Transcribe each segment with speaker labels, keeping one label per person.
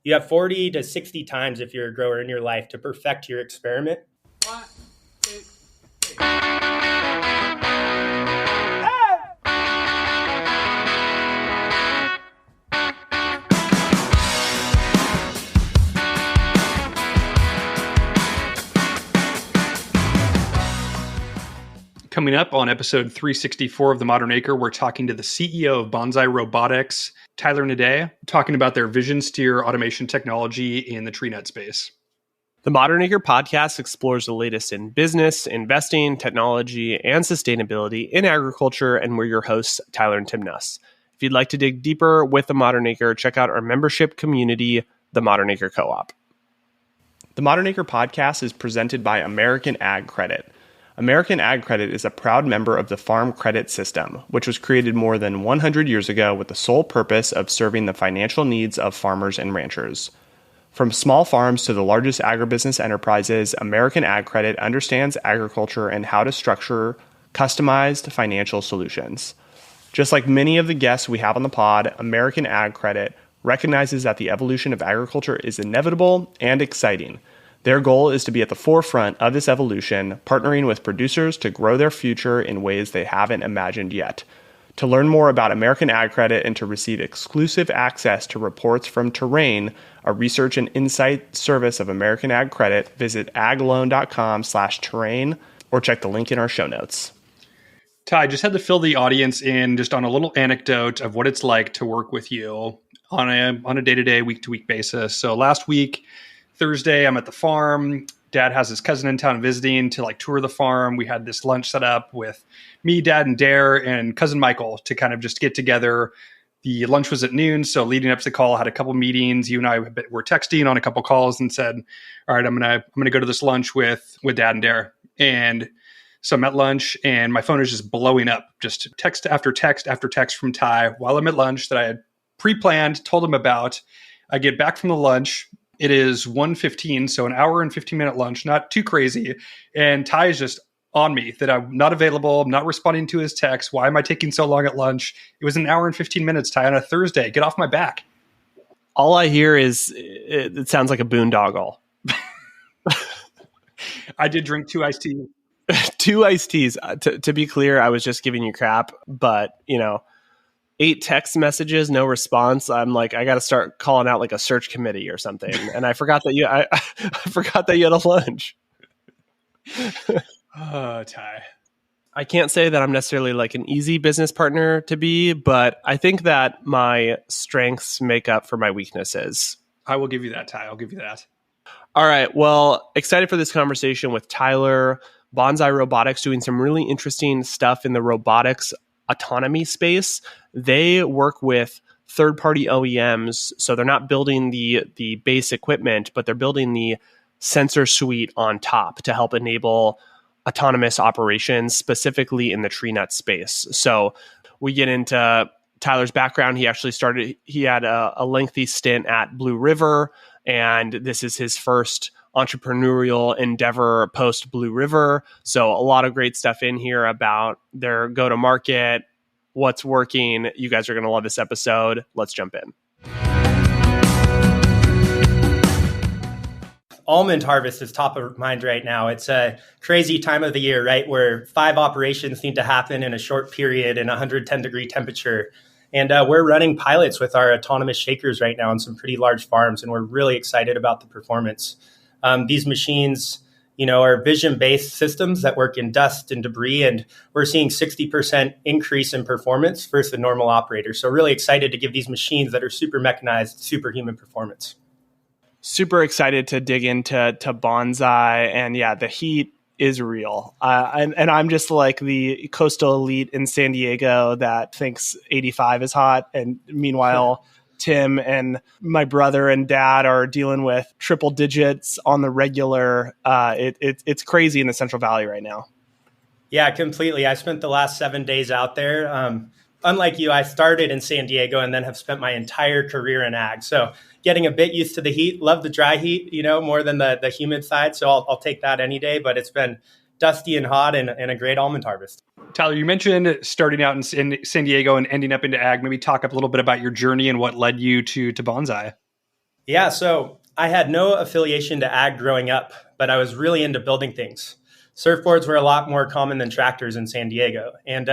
Speaker 1: You have 40 to 60 times if you're a grower in your life to perfect your experiment. 1, 2, 3.
Speaker 2: Coming up on episode 364 of The Modern Acre, we're talking to the CEO of Bonsai Robotics, Tyler Niday, talking about their Vision Steer automation technology in the tree nut space.
Speaker 3: The Modern Acre podcast explores the latest in business, investing, technology, and sustainability in agriculture, and we're your hosts, Tyler and Tim Nuss. If you'd like to dig deeper with The Modern Acre, check out our membership community, The Modern Acre Co-op. The Modern Acre podcast is presented by American Ag Credit. American Ag Credit is a proud member of the Farm Credit System, which was created more than 100 years ago with the sole purpose of serving the financial needs of farmers and ranchers. From small farms to the largest agribusiness enterprises, American Ag Credit understands agriculture and how to structure customized financial solutions. Just like many of the guests we have on the pod, American Ag Credit recognizes that the evolution of agriculture is inevitable and exciting. Their goal is to be at the forefront of this evolution, partnering with producers to grow their future in ways they haven't imagined yet. To learn more about American Ag Credit and to receive exclusive access to reports from Terrain, a research and insight service of American Ag Credit, visit agloan.com/terrain or check the link in our show notes.
Speaker 2: Ty, just had to fill the audience in just on a little anecdote of what it's like to work with you on a day-to-day, week-to-week basis. So last week, Thursday, I'm at the farm. Dad has his cousin in town visiting to tour the farm. We had this lunch set up with me, Dad, and Dare, and cousin Michael to kind of just get together. The lunch was at noon, so leading up to the call, I had a couple meetings. You and I were texting on a couple calls and said, "All right, I'm gonna go to this lunch with Dad and Dare." And so I'm at lunch, and my phone is just blowing up, just text after text after text from Ty while I'm at lunch that I had pre-planned, told him about. I get back from the lunch. It is 1:15, so an hour and 15-minute lunch, not too crazy. And Ty is just on me that I'm not available. I'm not responding to his text. Why am I taking so long at lunch? It was an hour and 15 minutes, Ty, on a Thursday. Get off my back.
Speaker 3: All I hear is it sounds like a boondoggle.
Speaker 2: I did drink 2 iced teas.
Speaker 3: 2 iced teas. To be clear, I was just giving you crap, but 8 text messages, no response. I'm like, I got to start calling out a search committee or something. And I forgot that I forgot that you had a lunch.
Speaker 2: Oh, Ty.
Speaker 3: I can't say that I'm necessarily an easy business partner to be, but I think that my strengths make up for my weaknesses.
Speaker 2: I will give you that, Ty. I'll give you that.
Speaker 3: All right. Well, excited for this conversation with Tyler. Bonsai Robotics doing some really interesting stuff in the robotics autonomy space. They work with third-party OEMs, so they're not building the base equipment, but they're building the sensor suite on top to help enable autonomous operations, specifically in the tree nut space. So we get into Tyler's background. He had a lengthy stint at Blue River, and this is his first entrepreneurial endeavor post Blue River. So a lot of great stuff in here about their go-to-market, what's working. You guys are going to love this episode. Let's jump in.
Speaker 1: Almond harvest is top of mind right now. It's a crazy time of the year, right? Where 5 operations need to happen in a short period in 110-degree temperature. And we're running pilots with our autonomous shakers right now on some pretty large farms, and we're really excited about the performance. These machines, are vision-based systems that work in dust and debris, and we're seeing 60% increase in performance versus the normal operator. So really excited to give these machines that are super mechanized, superhuman performance.
Speaker 3: Super excited to dig into Bonsai, and yeah, the heat is real. And I'm just like the coastal elite in San Diego that thinks 85 is hot, and meanwhile, Tim and my brother and dad are dealing with triple digits on the regular. It's crazy in the Central Valley right now.
Speaker 1: Yeah, completely. I spent the last 7 days out there. Unlike you, I started in San Diego and then have spent my entire career in ag. So getting a bit used to the heat, love the dry heat, more than the humid side. So I'll take that any day, but it's been dusty and hot and a great almond harvest.
Speaker 2: Tyler, you mentioned starting out in San Diego and ending up into ag. Maybe talk a little bit about your journey and what led you to Bonsai.
Speaker 1: Yeah, so I had no affiliation to ag growing up, but I was really into building things. Surfboards were a lot more common than tractors in San Diego. And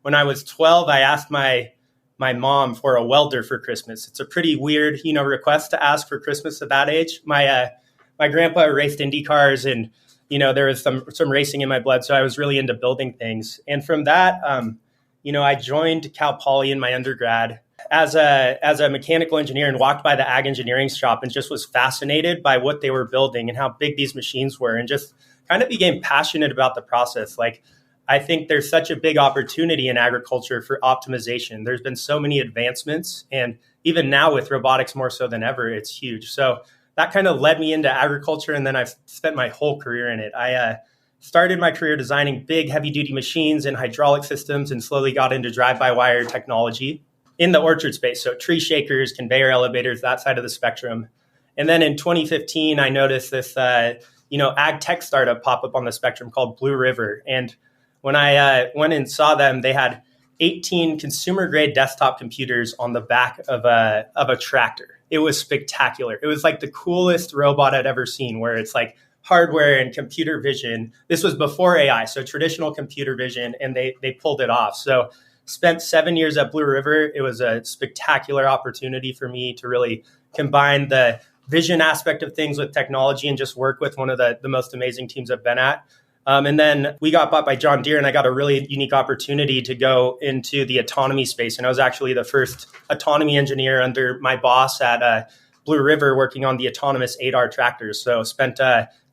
Speaker 1: when I was 12, I asked my mom for a welder for Christmas. It's a pretty weird, request to ask for Christmas at that age. My grandpa raced Indy cars, and there was some racing in my blood, so I was really into building things. And from that, I joined Cal Poly in my undergrad as a mechanical engineer and walked by the ag engineering shop and just was fascinated by what they were building and how big these machines were, and just kind of became passionate about the process. Like, I think there's such a big opportunity in agriculture for optimization. There's been so many advancements, and even now with robotics more so than ever, it's huge. So that kind of led me into agriculture, and then I've spent my whole career in it. I started my career designing big heavy duty machines and hydraulic systems, and slowly got into drive-by-wire technology in the orchard space. So tree shakers, conveyor elevators, that side of the spectrum. And then in 2015, I noticed this, ag tech startup pop up on the spectrum called Blue River. And when I went and saw them, they had 18 consumer grade desktop computers on the back of a tractor. It was spectacular. It was like the coolest robot I'd ever seen, where it's like hardware and computer vision. This was before AI, so traditional computer vision, and they pulled it off. So spent 7 years at Blue River. It was a spectacular opportunity for me to really combine the vision aspect of things with technology and just work with one of the most amazing teams I've been at. And then we got bought by John Deere, and I got a really unique opportunity to go into the autonomy space. And I was actually the first autonomy engineer under my boss at Blue River, working on the autonomous 8R tractors. So spent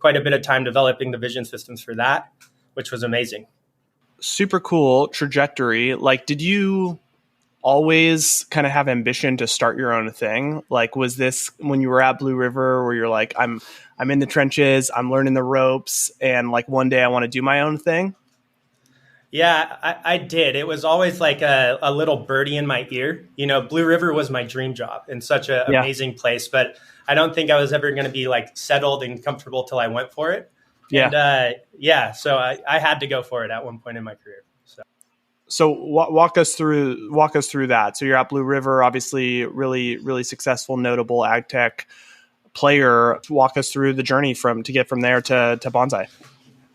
Speaker 1: quite a bit of time developing the vision systems for that, which was amazing.
Speaker 3: Super cool trajectory. Like, did you always kind of have ambition to start your own thing? Like, was this when you were at Blue River where you're like, I'm in the trenches, I'm learning the ropes, and like one day I want to do my own thing?
Speaker 1: Yeah, I did. It was always like a little birdie in my ear. Blue River was my dream job in such an amazing place, but I don't think I was ever going to be like settled and comfortable till I went for it.
Speaker 3: Yeah.
Speaker 1: And so I had to go for it at one point in my career.
Speaker 3: So walk us through that. So you're at Blue River, obviously really, really successful, notable ag tech player. Walk us through the journey to get from there to Bonsai.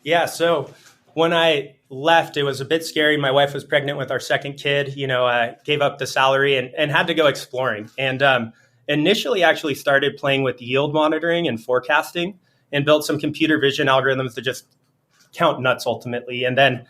Speaker 1: Yeah. So when I left, it was a bit scary. My wife was pregnant with our second kid, gave up the salary and had to go exploring. And initially actually started playing with yield monitoring and forecasting, and built some computer vision algorithms to just count nuts ultimately. And then,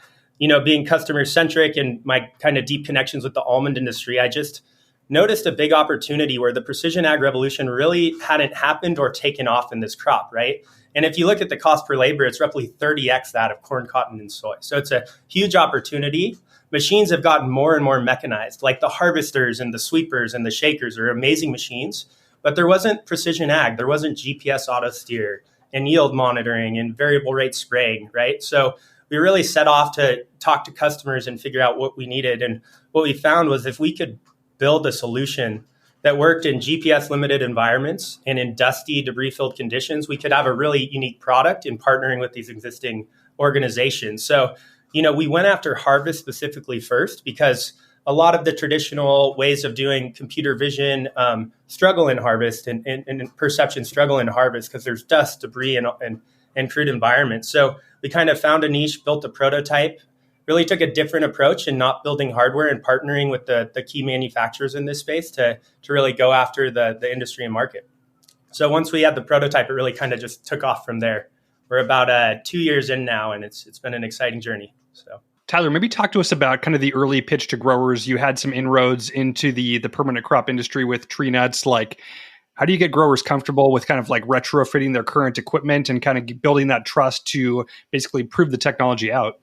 Speaker 1: being customer centric and my kind of deep connections with the almond industry, I just noticed a big opportunity where the precision ag revolution really hadn't happened or taken off in this crop, right? And if you look at the cost per labor, it's roughly 30x that of corn, cotton, and soy. So it's a huge opportunity. Machines have gotten more and more mechanized, like the harvesters and the sweepers and the shakers are amazing machines, but there wasn't precision ag. There wasn't GPS auto steer and yield monitoring and variable rate spraying, right? So we really set off to talk to customers and figure out what we needed. And what we found was if we could build a solution that worked in GPS limited environments and in dusty, debris filled conditions, we could have a really unique product in partnering with these existing organizations. So, we went after harvest specifically first because a lot of the traditional ways of doing computer vision struggle in harvest and perception struggle in harvest because there's dust, debris, and crude environments. So we kind of found a niche, built a prototype, really took a different approach in not building hardware and partnering with the key manufacturers in this space to really go after the industry and market. So once we had the prototype, it really kind of just took off from there. We're about 2 years in now, and it's been an exciting journey. So,
Speaker 2: Tyler, maybe talk to us about kind of the early pitch to growers. You had some inroads into the permanent crop industry with tree nuts. Like, how do you get growers comfortable with kind of like retrofitting their current equipment and kind of building that trust to basically prove the technology out?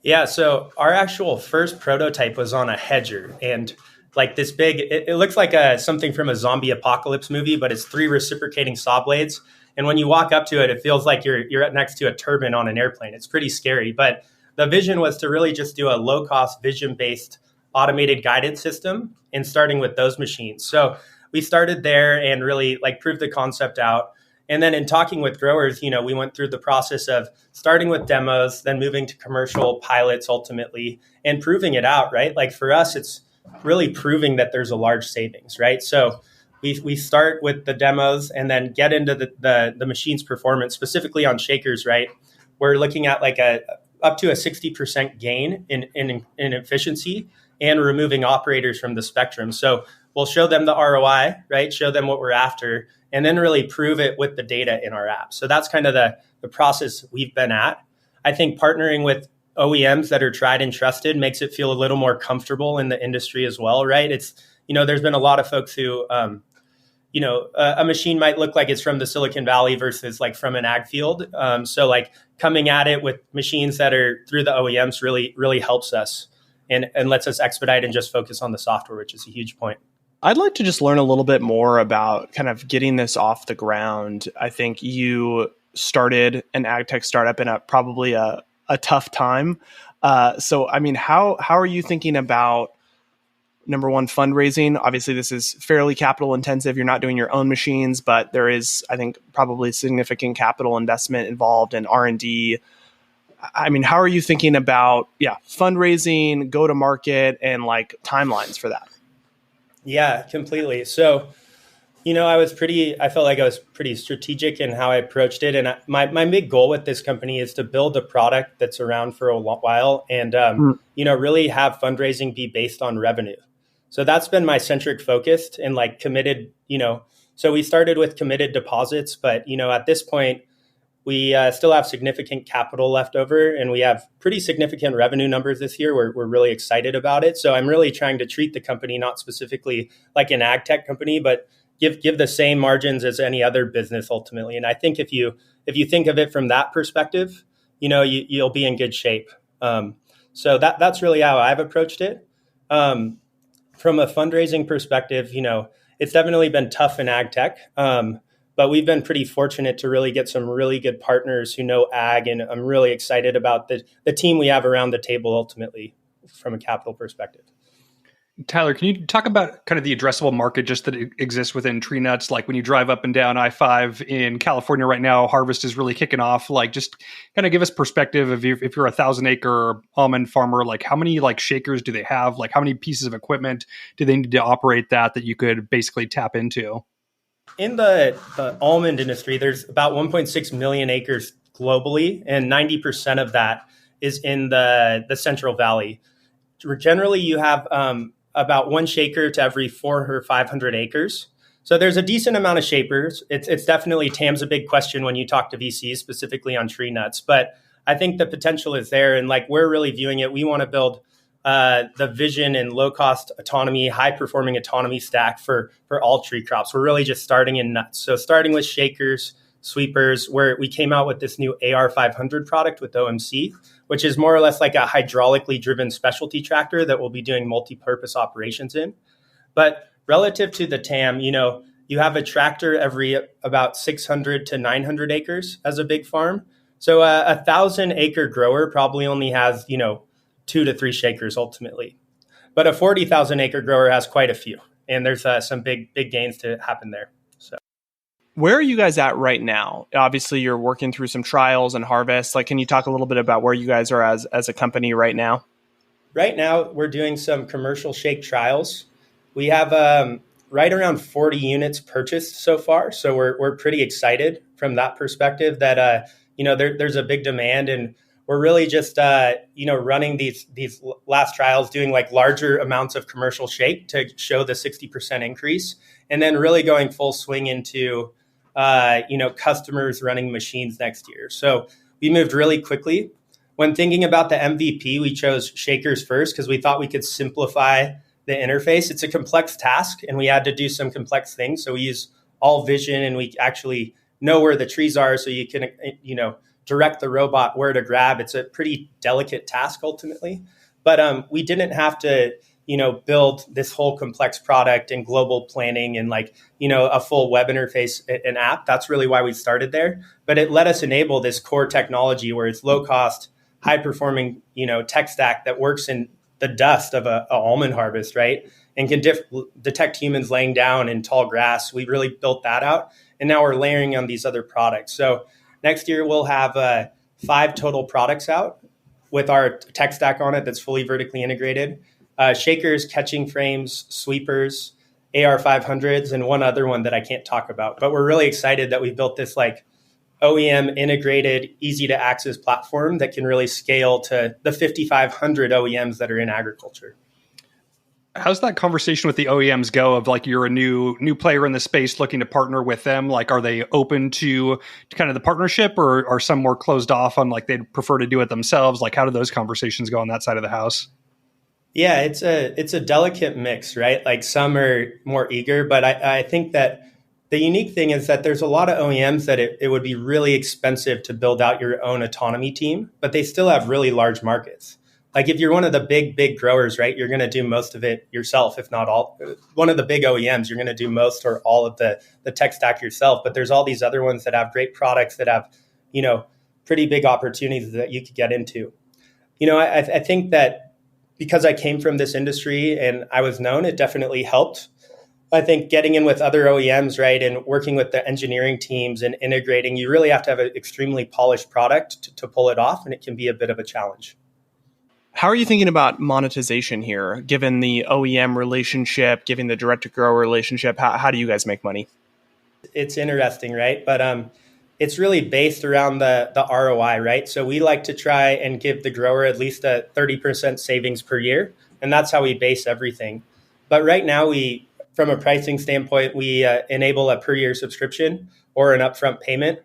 Speaker 1: Yeah, so our actual first prototype was on a hedger, and like this big, it looks like something from a zombie apocalypse movie, but it's 3 reciprocating saw blades. And when you walk up to it, it feels like you're next to a turbine on an airplane. It's pretty scary. But the vision was to really just do a low-cost, vision-based automated guidance system, and starting with those machines. So we started there and really like proved the concept out. And then in talking with growers, we went through the process of starting with demos, then moving to commercial pilots ultimately, and proving it out, right? Like for us, it's really proving that there's a large savings, right? So we start with the demos and then get into the machine's performance, specifically on shakers, right? We're looking at like up to a 60% gain in efficiency and removing operators from the spectrum. So we'll show them the ROI, right? Show them what we're after, and then really prove it with the data in our app. So that's kind of the process we've been at. I think partnering with OEMs that are tried and trusted makes it feel a little more comfortable in the industry as well, right? It's, there's been a lot of folks who, a machine might look like it's from the Silicon Valley versus like from an ag field. So like coming at it with machines that are through the OEMs really, really helps us and lets us expedite and just focus on the software, which is a huge point.
Speaker 3: I'd like to just learn a little bit more about kind of getting this off the ground. I think you started an ag tech startup in probably a tough time. So, I mean, how are you thinking about, number one, fundraising? Obviously, this is fairly capital intensive. You're not doing your own machines, but there is, I think, probably significant capital investment involved in R&D. I mean, how are you thinking about, fundraising, go to market, and like timelines for that?
Speaker 1: Yeah, completely. So, I felt like I was pretty strategic in how I approached it. And my big goal with this company is to build a product that's around for a while and, really have fundraising be based on revenue. So that's been my centric focus and like committed, so we started with committed deposits, but, at this point, we still have significant capital left over and we have pretty significant revenue numbers this year. We're really excited about it. So I'm really trying to treat the company not specifically like an ag tech company, but give the same margins as any other business ultimately. And I think if you think of it from that perspective, you'll be in good shape. So that's really how I've approached it. From a fundraising perspective, it's definitely been tough in ag tech. But we've been pretty fortunate to really get some really good partners who know ag. And I'm really excited about the team we have around the table ultimately from a capital perspective.
Speaker 2: Tyler, can you talk about kind of the addressable market just that exists within tree nuts? Like when you drive up and down I-5 in California right now, harvest is really kicking off. Like just kind of give us perspective if you're 1,000-acre almond farmer, like how many like shakers do they have? Like how many pieces of equipment do they need to operate that you could basically tap into?
Speaker 1: In the almond industry, there's about 1.6 million acres globally, and 90% of that is in the Central Valley. Generally, you have about one shaker to every 400 or 500 acres. So there's a decent amount of shapers. It's definitely, TAM's a big question when you talk to VCs, specifically on tree nuts. But I think the potential is there. And like we're really viewing it, we want to build the vision and low-cost autonomy, high-performing autonomy stack for all tree crops. We're really just starting in nuts. So starting with shakers, sweepers, where we came out with this new AR500 product with OMC, which is more or less like a hydraulically driven specialty tractor that we'll be doing multi-purpose operations in. But relative to the TAM, you have a tractor every about 600 to 900 acres as a big farm. So a 1,000-acre grower probably only has, 2 to 3 shakers ultimately. But a 40,000-acre grower has quite a few. And there's some big gains to happen there. So,
Speaker 3: where are you guys at right now? Obviously, you're working through some trials and harvests. Like, can you talk a little bit about where you guys are as a company right now?
Speaker 1: Right now, we're doing some commercial shake trials. We have right around 40 units purchased so far. So we're pretty excited from that perspective that, there's a big demand. And we're really just, running these last trials, doing like larger amounts of commercial shake to show the 60% increase. And then really going full swing into, customers running machines next year. So we moved really quickly. When thinking about the MVP, we chose shakers first because we thought we could simplify the interface. It's a complex task and we had to do some complex things. So we use all vision and we actually know where the trees are so you can, direct the robot where to grab. It's a pretty delicate task ultimately. But we didn't have to, build this whole complex product and global planning and a full web interface and app. That's really why we started there. But it let us enable this core technology where it's low cost, high performing, tech stack that works in the dust of a almond harvest, right? And can detect humans laying down in tall grass. We really built that out. And now we're layering on these other products. So next year, we'll have 5 total products out with our tech stack on it that's fully vertically integrated. Shakers, catching frames, sweepers, AR500s and one other one that I can't talk about. But we're really excited that we built this like OEM integrated, easy to access platform that can really scale to the 5,500 OEMs that are in agriculture.
Speaker 2: How's that conversation with the OEMs go of like you're a new player in the space looking to partner with them? Like, are they open to kind of the partnership, or are some more closed off on like they'd prefer to do it themselves? Like, how do those conversations go on that side of the house?
Speaker 1: Yeah, it's a delicate mix, right? Like some are more eager, but I think that the unique thing is that there's a lot of OEMs that it would be really expensive to build out your own autonomy team, but they still have really large markets. Like if you're one of the big growers, right, you're going to do most of it yourself, if not all. One of the big OEMs, you're going to do most or all of the tech stack yourself. But there's all these other ones that have great products that have, pretty big opportunities that you could get into. I think that because I came from this industry and I was known, it definitely helped. I think getting in with other OEMs, right, and working with the engineering teams and integrating, you really have to have an extremely polished product to pull it off, and it can be a bit of a challenge.
Speaker 3: How are you thinking about monetization here, given the OEM relationship, given the direct-to-grower relationship? How do you guys make money?
Speaker 1: It's interesting, right? But it's really based around the ROI, right? So we like to try and give the grower at least a 30% savings per year, and that's how we base everything. But right now, from a pricing standpoint, we enable a per-year subscription or an upfront payment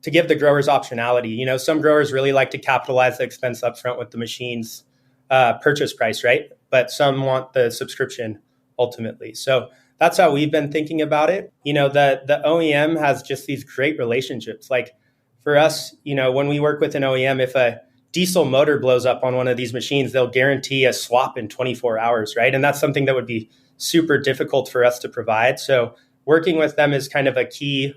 Speaker 1: to give the growers optionality. Some growers really like to capitalize the expense upfront with the machine's purchase price, right? But some want the subscription ultimately. So that's how we've been thinking about it. The OEM has just these great relationships. Like for us, when we work with an OEM, if a diesel motor blows up on one of these machines, they'll guarantee a swap in 24 hours, right? And that's something that would be super difficult for us to provide. So working with them is kind of a key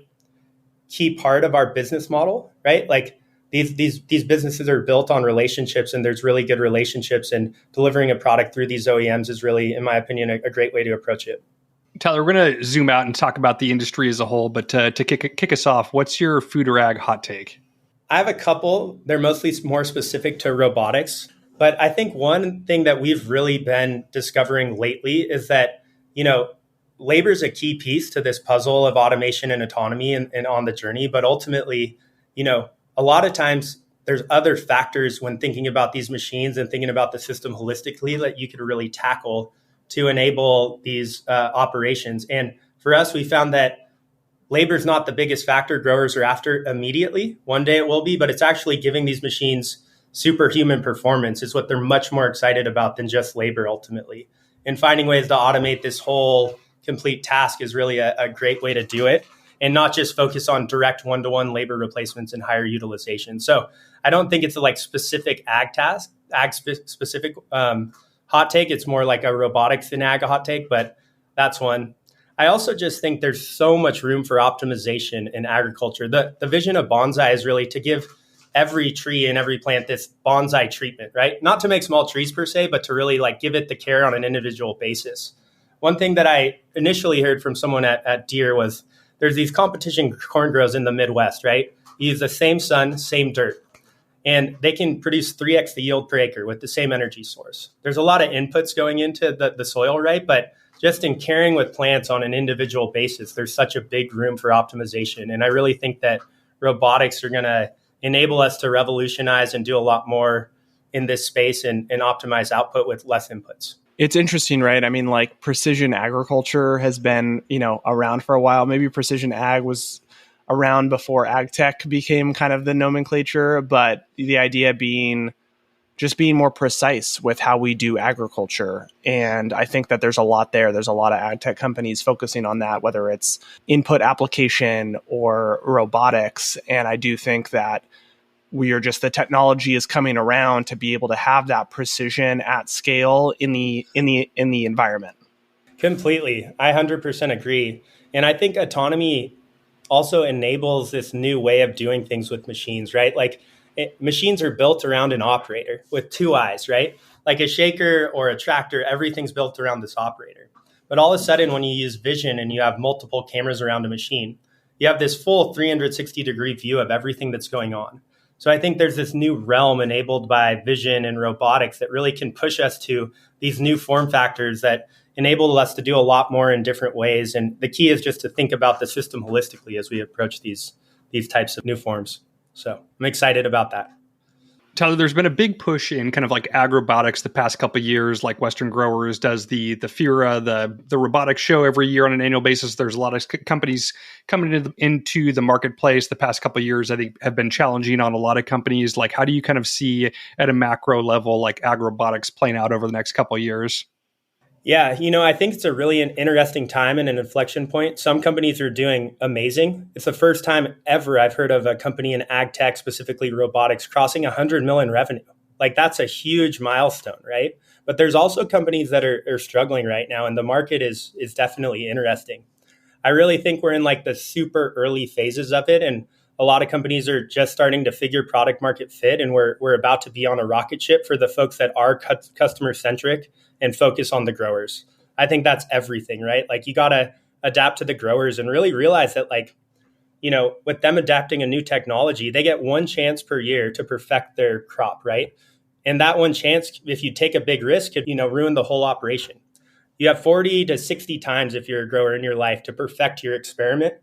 Speaker 1: part of our business model, right? Like these businesses are built on relationships, and there's really good relationships, and delivering a product through these OEMs is really, in my opinion, a great way to approach it.
Speaker 2: Tyler, we're going to zoom out and talk about the industry as a whole, but to kick us off, what's your food or ag hot take?
Speaker 1: I have a couple. They're mostly more specific to robotics, but I think one thing that we've really been discovering lately is that, labor is a key piece to this puzzle of automation and autonomy and on the journey. But ultimately, a lot of times there's other factors when thinking about these machines and thinking about the system holistically that you could really tackle to enable these operations. And for us, we found that labor is not the biggest factor growers are after immediately. One day it will be, but it's actually giving these machines superhuman performance is what they're much more excited about than just labor ultimately. And finding ways to automate this whole complete task is really a great way to do it, and not just focus on direct one-to-one labor replacements and higher utilization. So I don't think it's a specific specific hot take. It's more like a robotics than ag hot take, but that's one. I also just think there's so much room for optimization in agriculture. The vision of Bonsai is really to give every tree and every plant this bonsai treatment, right? Not to make small trees per se, but to really give it the care on an individual basis. One thing that I initially heard from someone at Deere was there's these competition corn grows in the Midwest, right? You use the same sun, same dirt, and they can produce 3x the yield per acre with the same energy source. There's a lot of inputs going into the soil, right? But just in caring with plants on an individual basis, there's such a big room for optimization. And I really think that robotics are going to enable us to revolutionize and do a lot more in this space and optimize output with less inputs.
Speaker 3: It's interesting, right? I mean, precision agriculture has been, around for a while. Maybe precision ag was around before ag tech became kind of the nomenclature, but the idea being just being more precise with how we do agriculture. And I think that there's a lot there. There's a lot of ag tech companies focusing on that, whether it's input application or robotics. And I do think that the technology is coming around to be able to have that precision at scale in the environment.
Speaker 1: Completely. I 100% agree. And I think autonomy also enables this new way of doing things with machines, right? Machines are built around an operator with two eyes, right? Like a shaker or a tractor, everything's built around this operator. But all of a sudden, when you use vision and you have multiple cameras around a machine, you have this full 360-degree view of everything that's going on. So I think there's this new realm enabled by vision and robotics that really can push us to these new form factors that, enabled us to do a lot more in different ways. And the key is just to think about the system holistically as we approach these types of new forms. So I'm excited about that.
Speaker 2: Tyler, there's been a big push in kind of like agrobotics the past couple of years. Like Western Growers does the FIRA, the robotics show every year on an annual basis. There's a lot of companies coming into the marketplace. The past couple of years, I think, have been challenging on a lot of companies. Like, how do you kind of see at a macro level, like agrobotics playing out over the next couple of years?
Speaker 1: Yeah, I think it's a really an interesting time and an inflection point. Some companies are doing amazing. It's the first time ever I've heard of a company in ag tech, specifically robotics, crossing 100 million revenue. Like, that's a huge milestone, right? But there's also companies that are struggling right now, and the market is definitely interesting. I really think we're in like the super early phases of it, and a lot of companies are just starting to figure product market fit, and we're about to be on a rocket ship for the folks that are customer centric and focus on the growers. I think that's everything, right? Like, you got to adapt to the growers and really realize that, like, with them adapting a new technology, they get one chance per year to perfect their crop, right? And that one chance, if you take a big risk, could, ruin the whole operation. You have 40 to 60 times if you're a grower in your life to perfect your experiment,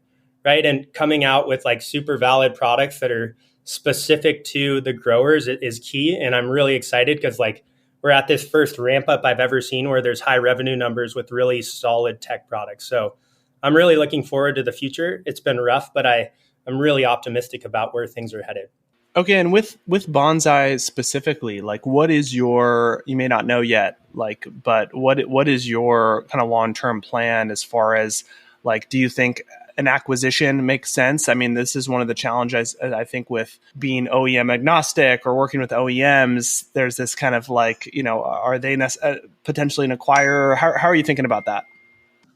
Speaker 1: right? And coming out with like super valid products that are specific to the growers is key. And I'm really excited because like we're at this first ramp up I've ever seen where there's high revenue numbers with really solid tech products. So I'm really looking forward to the future. It's been rough, but I'm really optimistic about where things are headed.
Speaker 3: Okay, and with Bonsai specifically, like, what is your, you may not know yet, like, but what is your kind of long-term plan as far as, like, do you think an acquisition makes sense? I mean, this is one of the challenges I think with being OEM agnostic or working with OEMs. There's this kind of like, are they potentially an acquirer? How are you thinking about that?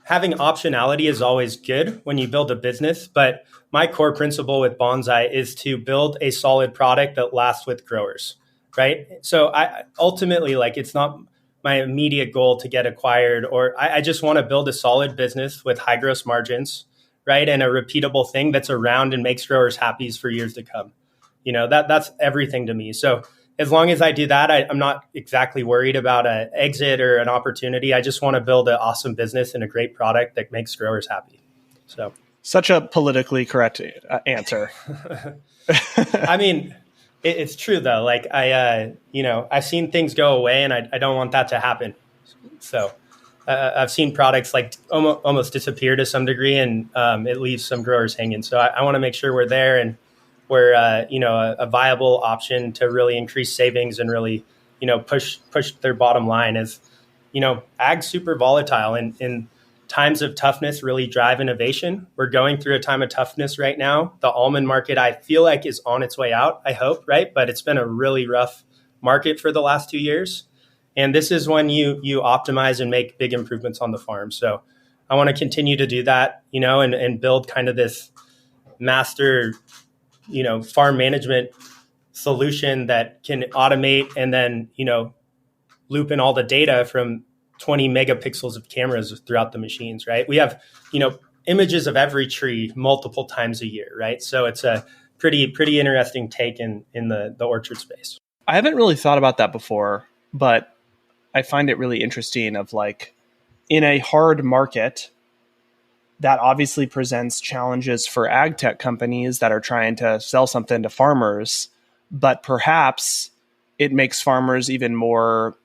Speaker 1: Having optionality is always good when you build a business, but my core principle with Bonsai is to build a solid product that lasts with growers, right? So I ultimately, like, it's not my immediate goal to get acquired, or I just want to build a solid business with high gross margins, right? And a repeatable thing that's around and makes growers happy for years to come. That's everything to me. So as long as I do that, I'm not exactly worried about an exit or an opportunity. I just want to build an awesome business and a great product that makes growers happy. So,
Speaker 3: such a politically correct answer.
Speaker 1: I mean, it's true though. Like I've seen things go away, and I don't want that to happen. So I've seen products like almost disappear to some degree, and it leaves some growers hanging. So I want to make sure we're there and we're a viable option to really increase savings and really push their bottom line. As ag's super volatile, and in times of toughness really drive innovation. We're going through a time of toughness right now. The almond market, I feel like, is on its way out, I hope, right? But it's been a really rough market for the last 2 years. And this is when you optimize and make big improvements on the farm. So I want to continue to do that, and build kind of this master farm management solution that can automate and then, loop in all the data from 20 megapixels of cameras throughout the machines, right? We have, images of every tree multiple times a year, right? So it's a pretty interesting take in the orchard space.
Speaker 3: I haven't really thought about that before, but I find it really interesting of like, in a hard market, that obviously presents challenges for ag tech companies that are trying to sell something to farmers, but perhaps it makes farmers even more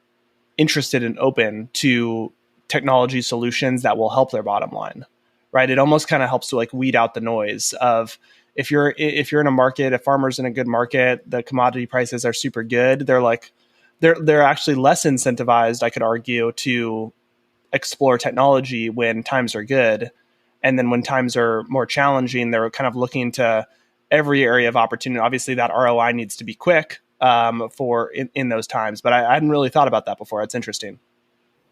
Speaker 3: interested and open to technology solutions that will help their bottom line, right? It almost kind of helps to like weed out the noise of if you're in a market, if farmers in a good market, the commodity prices are super good. They're actually less incentivized, I could argue, to explore technology when times are good. And then when times are more challenging, they're kind of looking to every area of opportunity. Obviously, that ROI needs to be quick in those times. But I hadn't really thought about that before. It's interesting.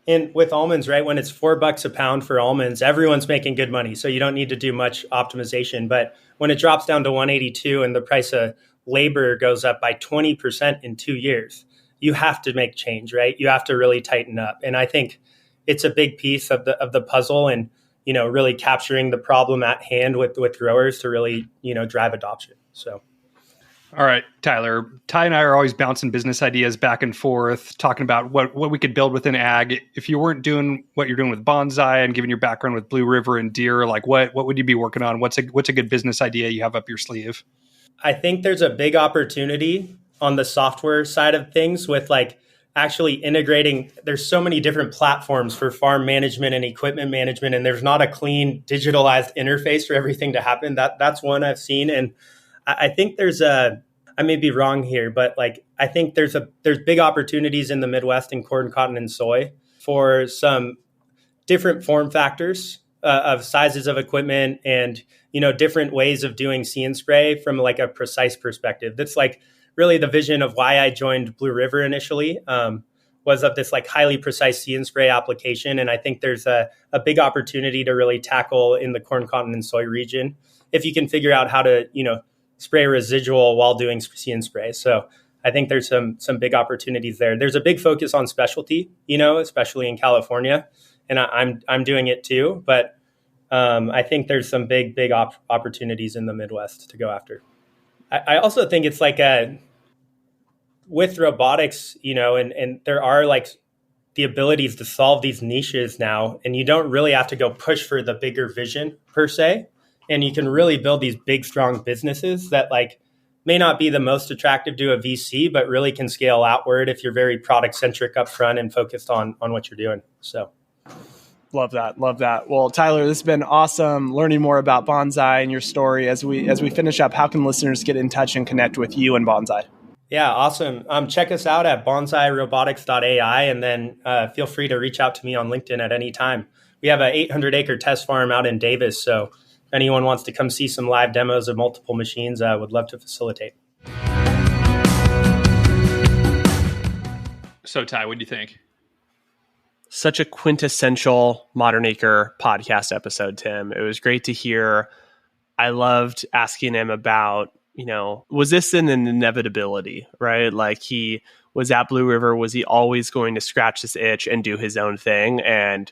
Speaker 1: And with almonds, right, when it's $4 a pound for almonds, everyone's making good money. So you don't need to do much optimization. But when it drops down to 182 and the price of labor goes up by 20% in 2 years, you have to make change, right? You have to really tighten up. And I think it's a big piece of the puzzle, and really capturing the problem at hand with growers to really, drive adoption. So
Speaker 2: All right, Tyler. Ty and I are always bouncing business ideas back and forth, talking about what we could build within ag. If you weren't doing what you're doing with Bonsai and given your background with Blue River and Deer, like what would you be working on? What's a good business idea you have up your sleeve?
Speaker 1: I think there's a big opportunity on the software side of things with like actually integrating. There's so many different platforms for farm management and equipment management, and there's not a clean digitalized interface for everything to happen. That's one I've seen. And I think I may be wrong here, but like I think there's big opportunities in the Midwest in corn, cotton, and soy for some different form factors of sizes of equipment and different ways of doing see and spray from like a precise perspective. That's like really the vision of why I joined Blue River initially, was of this like highly precise see and spray application. And I think there's a big opportunity to really tackle in the corn, cotton, and soy region if you can figure out how to spray residual while doing see and spray. So I think there's some big opportunities there. There's a big focus on specialty, especially in California, and I'm doing it too. But I think there's some big opportunities in the Midwest to go after. I also think it's like with robotics, and there are like the abilities to solve these niches now, and you don't really have to go push for the bigger vision per se. And you can really build these big, strong businesses that like may not be the most attractive to a VC, but really can scale outward if you're very product centric up front and focused on what you're doing. So.
Speaker 3: Love that. Well, Tyler, this has been awesome learning more about Bonsai and your story. As we finish up, how can listeners get in touch and connect with you and Bonsai?
Speaker 1: Yeah, awesome. Check us out at bonsairobotics.ai, and then feel free to reach out to me on LinkedIn at any time. We have an 800-acre test farm out in Davis, so if anyone wants to come see some live demos of multiple machines, I would love to facilitate.
Speaker 2: So, Ty, what do you think?
Speaker 3: Such a quintessential Modern Acre podcast episode, Tim. It was great to hear. I loved asking him about, was this an inevitability, right? Like he was at Blue River. Was he always going to scratch this itch and do his own thing? And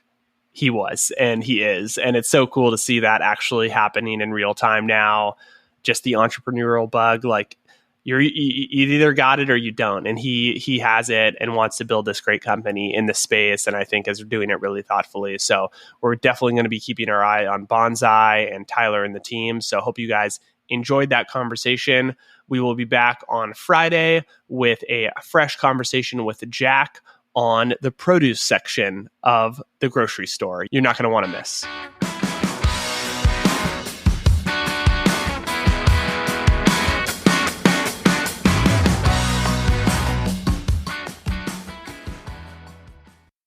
Speaker 3: he was, and he is. And it's so cool to see that actually happening in real time now. Just the entrepreneurial bug, like you either got it or you don't. And he has it and wants to build this great company in the space. And I think is doing it really thoughtfully. So we're definitely going to be keeping our eye on Bonsai and Tyler and the team. So hope you guys enjoyed that conversation. We will be back on Friday with a fresh conversation with Jack on the produce section of the grocery store. You're not going to want to miss.